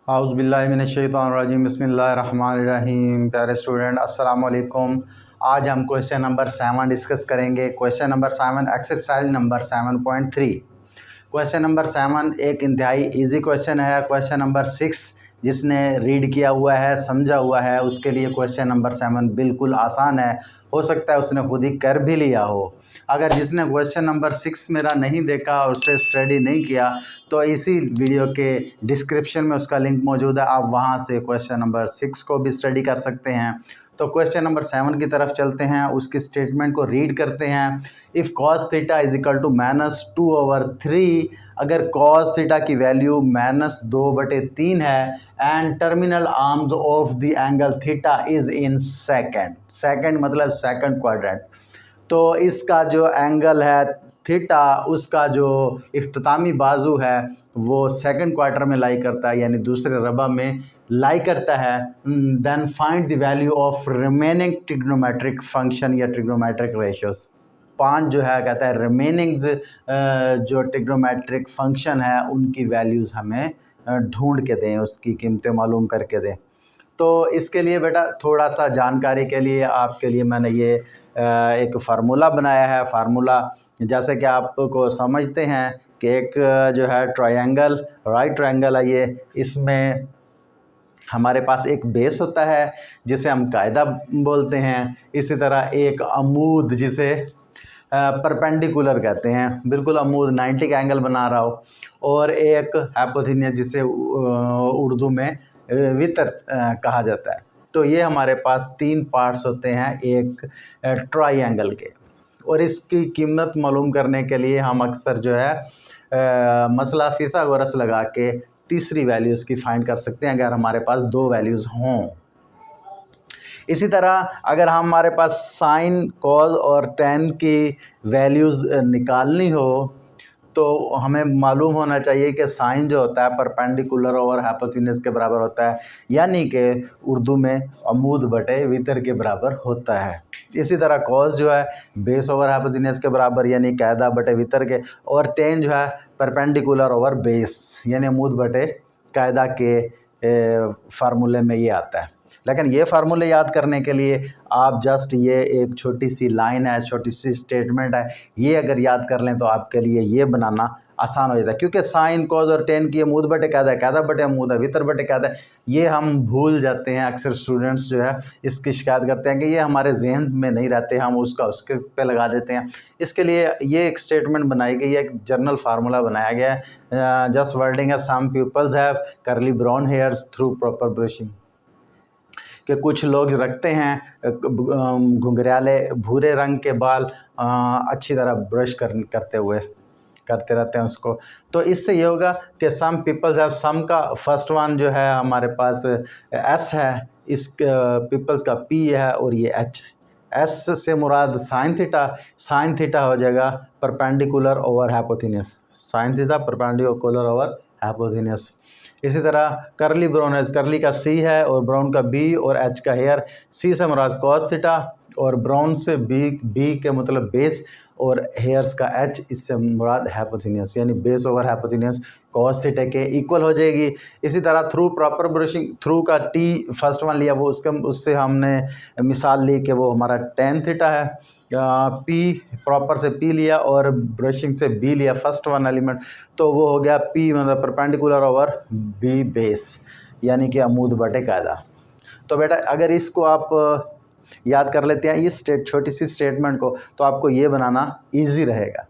औज़ुबिल्लाहिमिनश्शैतानिर्रजीम बिस्मिल्लाहिर्रहमानिर्रहीम। प्यारे स्टूडेंट अस्सलाम वालेकुम। आज हम क्वेश्चन नंबर 7 डिस्कस करेंगे। Question number 7 exercise number 7.3। Question number 7 एक इंतहाई इजी क्वेश्चन है। क्वेश्चन नंबर 6 जिसने रीड किया हुआ है, समझा हुआ है, उसके लिए क्वेश्चन नंबर 7 बिल्कुल आसान है। हो सकता है उसने खुद ही कर भी लिया हो। अगर जिसने क्वेश्चन नंबर 6 मेरा नहीं देखा और उससे स्टडी नहीं किया तो इसी वीडियो के डिस्क्रिप्शन में उसका लिंक मौजूद है, आप वहां से क्वेश्चन नंबर 6 को भी स्टडी कर सकते हैं। तो क्वेश्चन नंबर 7 की तरफ चलते हैं, उसकी स्टेटमेंट को रीड करते हैं। If cos theta is equal to -2/3, अगर कॉस थीटा की वैल्यू -2/3 है and terminal arms of the angle theta is in second मतलब सेकंड क्वाड्रेंट, तो इसका जो एंगल है थीटा, उसका जो इख्तितामी बाजू है वो सेकंड क्वार्टर में लाई करता है, यानी दूसरे रबा में लाई करता है। Then find the value of remaining trigonometric function या ट्रिग्नोमेट्रिक रेशियोज। 5 जो है कहता है रिमेनिंग जो ट्रिग्नोमेट्रिक फंक्शन है उनकी वैल्यूज़ हमें ढूंढ के दें, उसकी कीमतें मालूम करके दें। तो इसके लिए बेटा थोड़ा सा जानकारी के लिए आपके लिए मैंने ये एक फार्मूला बनाया है। फार्मूला जैसे कि आपको समझते हैं कि एक जो है ट्रायंगल, राइट ट्रायंगल है ये, इसमें हमारे पास एक बेस होता है जिसे हम कायदा बोलते हैं। इसी तरह एक अमूद जिसे परपेंडिकुलर कहते हैं, बिल्कुल अमूद 90 का एंगल बना रहा हो, और एक हाइपोथेनियस जिसे उर्दू में वितर कहा जाता है। तो ये हमारे पास 3 पार्ट्स होते हैं एक ट्रायंगल के, और इसकी कीमत मालूम करने के लिए हम अक्सर जो है मसला फिथागोरस लगा के तीसरी वैल्यूज़ की फाइंड कर सकते हैं अगर हमारे पास 2 वैल्यूज़ हों। इसी तरह अगर हमारे पास साइन, कॉस और टेन की वैल्यूज़ निकालनी हो तो हमें मालूम होना चाहिए कि साइन जो होता है परपेंडिकुलर ओवर हाइपोटेन्यूज के बराबर होता है, यानी कि उर्दू में अमूद बटे वितर के बराबर होता है। इसी तरह कॉस जो है बेस ओवर हाइपोटेन्यूज के बराबर यानी कायदा बटे वितर के, और टेन जो है परपेंडिकुलर ओवर बेस यानी अमूद बटे कायदा के फार्मूले में ये आता है। लेकिन ये फार्मूले याद करने के लिए आप जस्ट ये एक छोटी सी लाइन है, छोटी सी स्टेटमेंट है, ये अगर याद कर लें तो आपके लिए ये बनाना आसान हो जाता है, क्योंकि साइन, कॉस और टेन की अमूद बटे कायदा है, कायदा बटे अमूद है, वितर बटे कायदा है, ये हम भूल जाते हैं। अक्सर स्टूडेंट्स जो है इसकी शिकायत करते हैं कि ये हमारे जहन में नहीं रहते, हम उसका उसके पे लगा देते हैं। इसके लिए ये एक स्टेटमेंट बनाई गई है, एक जर्नल फार्मूला बनाया गया है। जस्ट वर्डिंग है, some peoples have curly brown hairs through proper brushing, कि कुछ लोग रखते हैं घुंघराले भूरे रंग के बाल अच्छी तरह ब्रश करते रहते हैं उसको। तो इससे ये होगा कि सम पीपल्स हैव, सम का फर्स्ट वन जो है हमारे पास एस है, इस पीपल्स का पी है और ये एच है। एस से मुराद साइन थीटा हो जाएगा perpendicular over hypotenuse, sine theta perpendicular over hypotenuse. इसी तरह करली ब्राउन है, करली का सी है और ब्राउन का बी और एच का हेयर। सी से मुराद कॉस थीटा और ब्राउन से बी के मतलब बेस और हेयर्स का एच, इससे मुराद हाइपोटेन्यूज यानी base over hypotenuse cos theta के इक्वल हो जाएगी। इसी तरह थ्रू प्रॉपर ब्रशिंग, थ्रू का टी फर्स्ट वन लिया, वो उससे हमने मिसाल ली कि वो हमारा टेन थीटा है। पी प्रॉपर से पी लिया और ब्रशिंग से बी लिया फर्स्ट वन एलिमेंट, तो वो हो गया पी मतलब परपेंडिकुलर ओवर बी बेस यानी कि अमूद बटे कायदा। तो बेटा अगर इसको आप याद कर लेते हैं इस छोटी सी स्टेटमेंट को, तो आपको ये बनाना इजी रहेगा।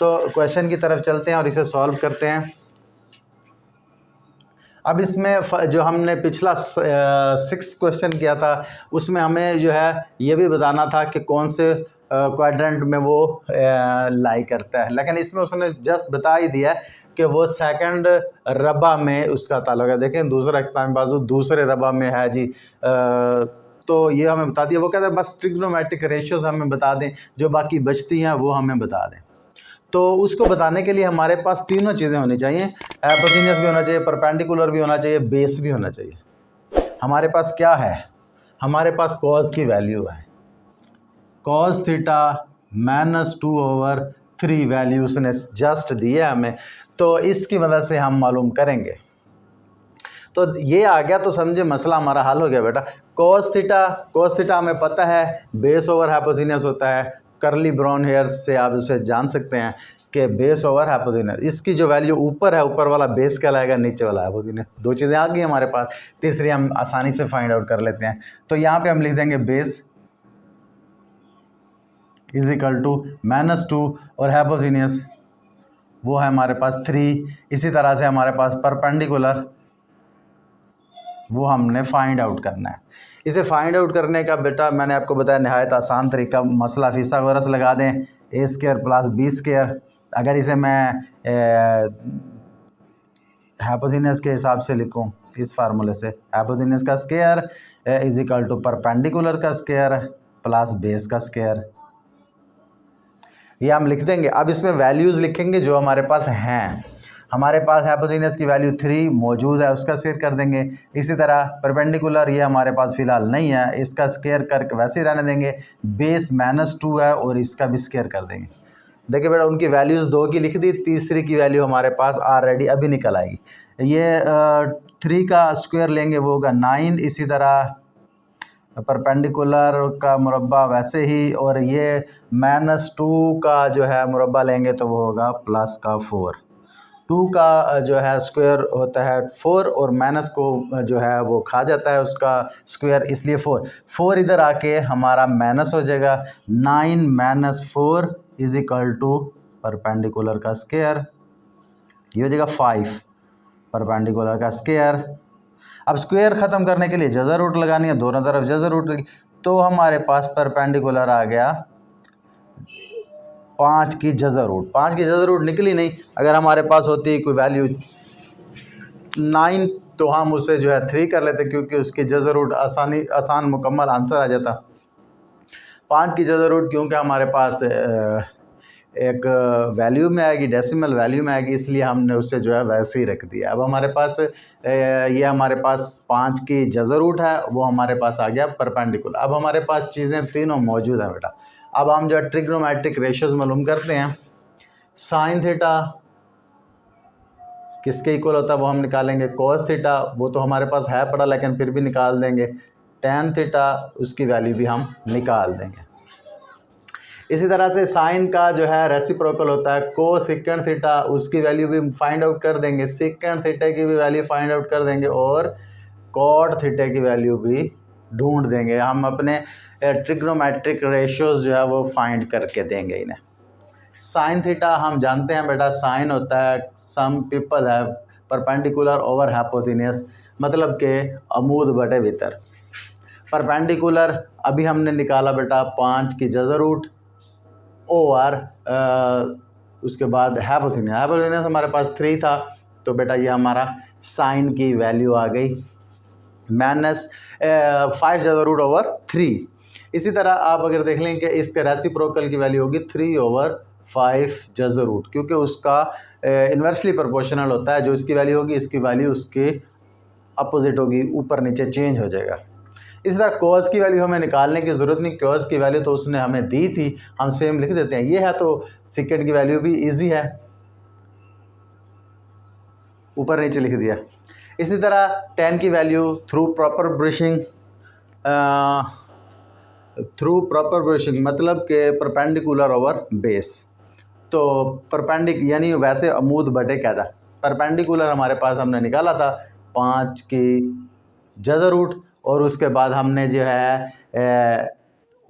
तो क्वेश्चन की तरफ चलते हैं और इसे सॉल्व करते हैं। अब इसमें जो हमने पिछला 6 क्वेश्चन किया था उसमें हमें जो है ये भी बताना था कि कौन से क्वाड्रेंट में वो लाई करता है, लेकिन इसमें उसने जस्ट बता ही दिया कि वो सेकंड रबा में उसका ताल्लुक है। देखें दूसरा इख्तितामी बाजू दूसरे रबा में है जी। तो ये हमें बता दिया। वो कहता है बस ट्रिग्नोमेट्रिक रेशियोज हमें बता दें, जो बाकी बचती हैं वो हमें बता दें। तो उसको बताने के लिए हमारे पास तीनों चीज़ें होनी चाहिए, हाइपोटेन्यूज भी होना चाहिए, परपेंडिकुलर भी होना चाहिए, बेस भी होना चाहिए। हमारे पास क्या है, हमारे पास कॉस की वैल्यू है, कॉस थीटा -2/3 वैल्यू उसने जस्ट दी है हमें, तो इसकी मदद से हम मालूम करेंगे। तो ये आ गया तो समझे मसला हमारा हल हो गया बेटा। cos थीटा हमें पता है बेस ओवर हाइपोथेनस होता है। करली ब्राउन हेयर्स से आप उसे जान सकते हैं कि बेस ओवर हाइपोथेनस, इसकी जो वैल्यू ऊपर है, ऊपर वाला बेस कहलाएगा, नीचे वाला हाइपोथेनस। दो चीज़ें आ गई हमारे पास, तीसरी हम आसानी से फाइंड आउट कर लेते हैं। तो यहाँ पे हम लिख देंगे बेस इज इक्वल टू -2 और हाइपोथेनस वो है हमारे पास 3। इसी तरह से हमारे पास परपेंडिकुलर वो हमने फाइंड आउट करना है। इसे फाइंड आउट करने का बेटा मैंने आपको बताया नहायत आसान तरीका, मसला फिसागोरस लगा दें, a² + b²। अगर इसे मैं हाइपोथेनस के हिसाब से लिखूं इस फार्मूले से, हाइपोथेनस का square is equal to perpendicular का स्क्वायर प्लस बेस का स्क्वायर, ये हम लिख देंगे। अब इसमें वैल्यूज़ लिखेंगे जो हमारे पास हैं। हमारे पास हाइपोथेनस की वैल्यू 3 मौजूद है, उसका स्क्वायर कर देंगे। इसी तरह परपेंडिकुलर ये हमारे पास फ़िलहाल नहीं है, इसका स्क्वायर करके वैसे ही रहने देंगे। बेस -2 है और इसका भी स्क्वायर कर देंगे। देखिए बेटा उनकी वैल्यूज़ 2 की लिख दी, तीसरी की वैल्यू हमारे पास ऑलरेडी अभी निकल आएगी। ये 3 का स्क्वायर लेंगे वो होगा 9, इसी तरह परपेंडिकुलर का मुरब्बा वैसे ही, और ये -2 का जो है मुरब्बा लेंगे तो वो होगा प्लस का 4। 2 का जो है स्क्वायर होता है 4 और माइनस को जो है वो खा जाता है उसका स्क्वायर, इसलिए 4 इधर आके हमारा माइनस हो जाएगा। 9 - 4 इज इक्वल टू परपेंडिकुलर का स्क्वायर, ये हो जाएगा 5 परपेंडिकुलर का स्क्वायर। अब स्क्वायर ख़त्म करने के लिए जज़र रूट लगानी है, दोनों तरफ जज़र रूट लगी, तो हमारे पास परपेंडिकुलर आ गया 5 की जज़र रूट। 5 की जज़र रूट निकली नहीं, अगर हमारे पास होती कोई वैल्यू 9 तो हम उसे जो है 3 कर लेते, क्योंकि उसकी जज़र रूट आसान मुकम्मल आंसर आ जाता। 5 की जज़र रूट क्योंकि हमारे पास एक वैल्यू में आएगी, डेसिमल वैल्यू में आएगी, इसलिए हमने उससे जो है वैसे ही रख दिया। अब हमारे पास ये हमारे पास 5 की जज़र रूट है, वो हमारे पास आ गया परपेंडिकुलर। अब हमारे पास चीज़ें तीनों मौजूद हैं बेटा। अब हम जो है ट्रिग्नोमेट्रिक रेशियोज मालूम करते हैं। साइन थीटा किसके इक्वल होता है वो हम निकालेंगे। कोस थीटा वो तो हमारे पास है पड़ा लेकिन फिर भी निकाल देंगे। टैन थीटा उसकी वैल्यू भी हम निकाल देंगे। इसी तरह से साइन का जो है रेसिप्रोकल होता है कोसेकेंड थीटा, उसकी वैल्यू भी फाइंड आउट कर देंगे। सेकेंड थीटा की भी वैल्यू फाइंड आउट कर देंगे और कॉट थीटा की वैल्यू भी ढूंढ देंगे। हम अपने ट्रिग्नोमेट्रिक रेशियोज जो है वो फाइंड करके देंगे इन्हें। साइन थीटा हम जानते हैं बेटा, साइन होता है सम पीपल है परपेंडिकुलर ओवर हाइपोथेनस, मतलब के अमूद बटे भीतर। परपेंडिकुलर अभी हमने निकाला बेटा 5 की जज़र रूट ओवर उसके बाद हाइपोथेनस हमारे पास 3 था, तो बेटा ये हमारा साइन की वैल्यू आ गई -5 जज़र रूट ओवर 3। इसी तरह आप अगर देख लें कि इसके रेसिप्रोकल की वैल्यू होगी 3/5 जज़र रूट, क्योंकि उसका इन्वर्सली प्रोपोर्शनल होता है। जो इसकी वैल्यू होगी इसकी वैल्यू उसके अपोजिट होगी, ऊपर नीचे चेंज हो जाएगा। इसी तरह कॉस की वैल्यू हमें निकालने की ज़रूरत नहीं, कॉस की वैल्यू तो उसने हमें दी थी, हम सेम लिख देते हैं। ये है तो सेकेंड की वैल्यू भी इजी है, ऊपर नीचे लिख दिया। इसी तरह टैन की वैल्यू थ्रू प्रॉपर ब्रशिंग मतलब के परपेंडिकुलर ओवर बेस, तो यानी वैसे अमूद बटे क्या था। परपेंडिकुलर हमारे पास हमने निकाला था 5 की जज़र रूट, और उसके बाद हमने जो है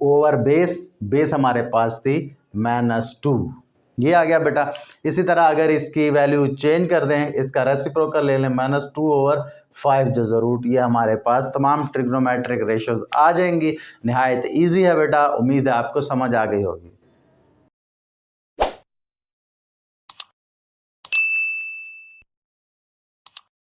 ओवर बेस हमारे पास थी -2, ये आ गया बेटा। इसी तरह अगर इसकी वैल्यू चेंज कर दें, इसका रेसिप्रोकल ले लें -2/5 जज़र रूट, ये हमारे पास तमाम ट्रिग्नोमेट्रिक रेशियोज आ जाएंगी। नहायत ईजी है बेटा, उम्मीद है आपको समझ आ गई होगी।